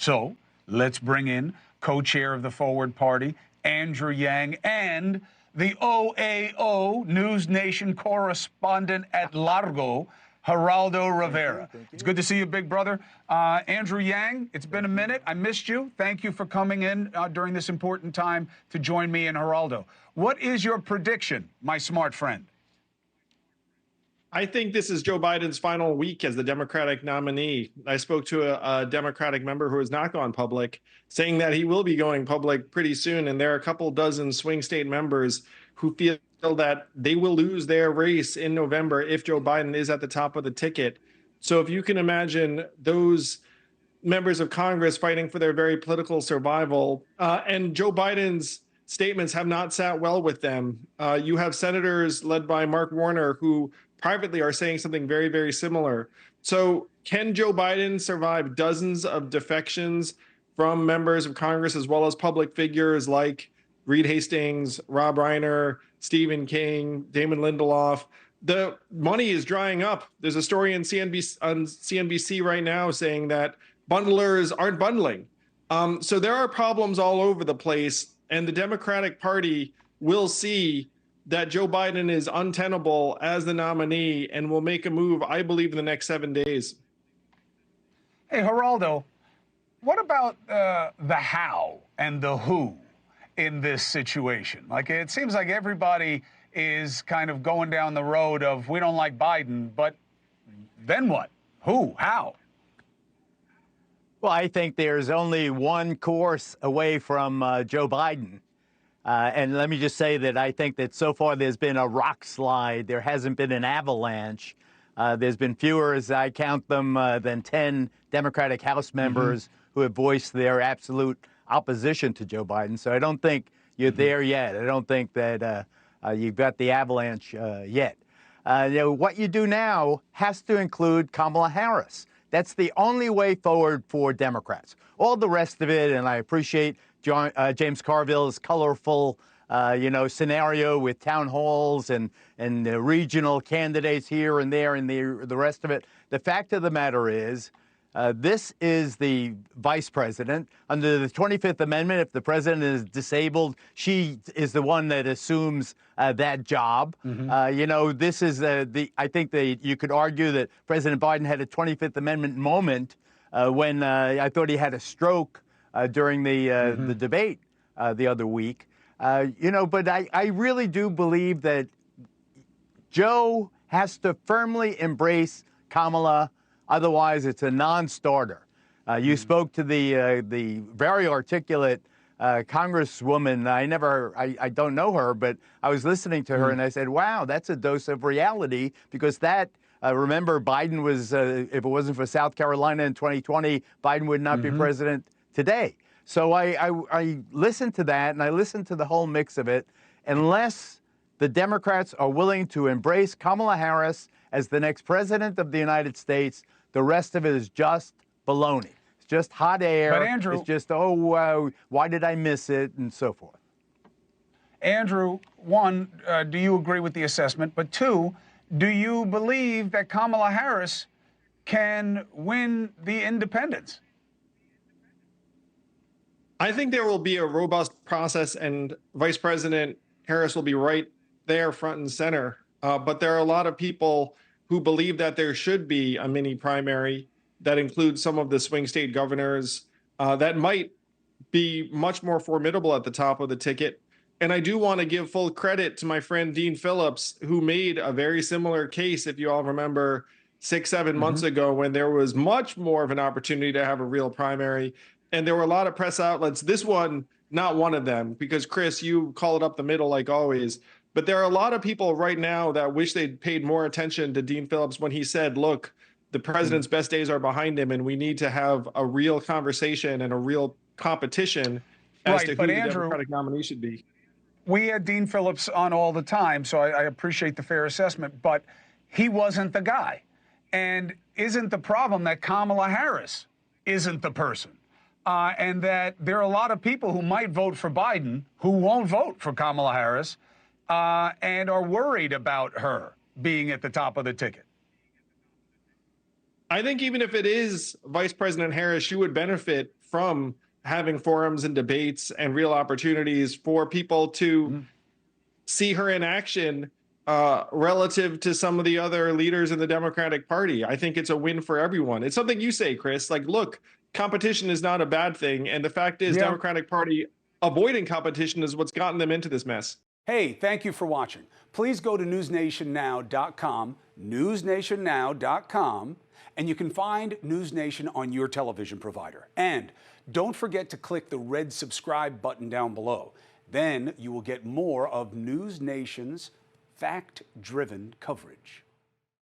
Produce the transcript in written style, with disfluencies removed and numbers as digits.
So let's bring in co-chair of the Forward Party, Andrew Yang, and the OAO NewsNation correspondent at Largo, Geraldo Rivera. Thank you. It's good to see you, big brother. Andrew Yang, it's been a minute. I missed you. Thank you for coming in during this important time to join me and Geraldo. What is your prediction, my smart friend? I think this is Joe Biden's final week as the Democratic nominee. I spoke to a Democratic member who has not gone public, saying that he will be going public pretty soon. And there are a couple dozen swing state members who feel that they will lose their race in November if Joe Biden is at the top of the ticket. So if you can imagine those members of Congress fighting for their very political survival, and Joe Biden's statements have not sat well with them. You have senators led by Mark Warner who privately are saying something very, very similar. So can Joe Biden survive dozens of defections from members of Congress as well as public figures like Reed Hastings, Rob Reiner, Stephen King, Damon Lindelof? The money is drying up. There's a story on CNBC right now saying that bundlers aren't bundling. So there are problems all over the place, and the Democratic Party will see that Joe Biden is untenable as the nominee and will make a move, I believe, in the next 7 days. Hey, Geraldo, what about the how and the who in this situation? Like, it seems like everybody is kind of going down the road of, we don't like Biden, but then what? Who? How? Well, I think there's only one course away from Joe Biden. And let me just say that I think that so far there's been a rock slide. There hasn't been an avalanche. There's been fewer, as I count them, than 10 Democratic House members who have voiced their absolute opposition to Joe Biden. So I don't think you're there yet. I don't think that you've got the avalanche yet. What you do now has to include Kamala Harris. That's the only way forward for Democrats. All the rest of it, and I appreciate James Carville's colorful, scenario with town halls and regional candidates here and there and the rest of it. The fact of the matter is, this is the vice president. Under the 25th Amendment, if the president is disabled, she is the one that assumes that job. This is I think that you could argue that President Biden had a 25th Amendment moment when I thought he had a stroke during the debate the other week. But I really do believe that Joe has to firmly embrace Kamala. Otherwise, it's a non-starter. You spoke to the very articulate Congresswoman. I don't know her, but I was listening to her and I said, wow, that's a dose of reality, because that, remember, Biden was, if it wasn't for South Carolina in 2020, Biden would not be president today. So I listened to that, and I listened to the whole mix of it. Unless the Democrats are willing to embrace Kamala Harris as the next president of the United States, the rest of it is just baloney. It's just hot air. But Andrew, it's just, why did I miss it, and so forth. Andrew, one, do you agree with the assessment? But two, do you believe that Kamala Harris can win the independents? I think there will be a robust process, and Vice President Harris will be right there front and center. But there are a lot of people who believe that there should be a mini primary that includes some of the swing state governors that might be much more formidable at the top of the ticket. And I do want to give full credit to my friend Dean Phillips, who made a very similar case, if you all remember, 6-7 months ago, when there was much more of an opportunity to have a real primary. And there were a lot of press outlets. This one, not one of them, because Chris, you call it up the middle like always. But there are a lot of people right now that wish they'd paid more attention to Dean Phillips when he said, look, the president's best days are behind him, and we need to have a real conversation and a real competition as to who the Democratic nominee should be. We had Dean Phillips on all the time, so I appreciate the fair assessment, but he wasn't the guy. And isn't the problem that Kamala Harris isn't the person? And that there are a lot of people who might vote for Biden who won't vote for Kamala Harris and are worried about her being at the top of the ticket. I think even if it is Vice President Harris, she would benefit from having forums and debates and real opportunities for people to see her in action relative to some of the other leaders in the Democratic Party. I think it's a win for everyone. It's something you say, Chris, like, look, competition is not a bad thing. And the fact is, Democratic Party avoiding competition is what's gotten them into this mess. Hey, thank you for watching. Please go to newsnationnow.com, newsnationnow.com, and you can find News Nation on your television provider. And don't forget to click the red subscribe button down below. Then you will get more of News Nation's fact-driven coverage.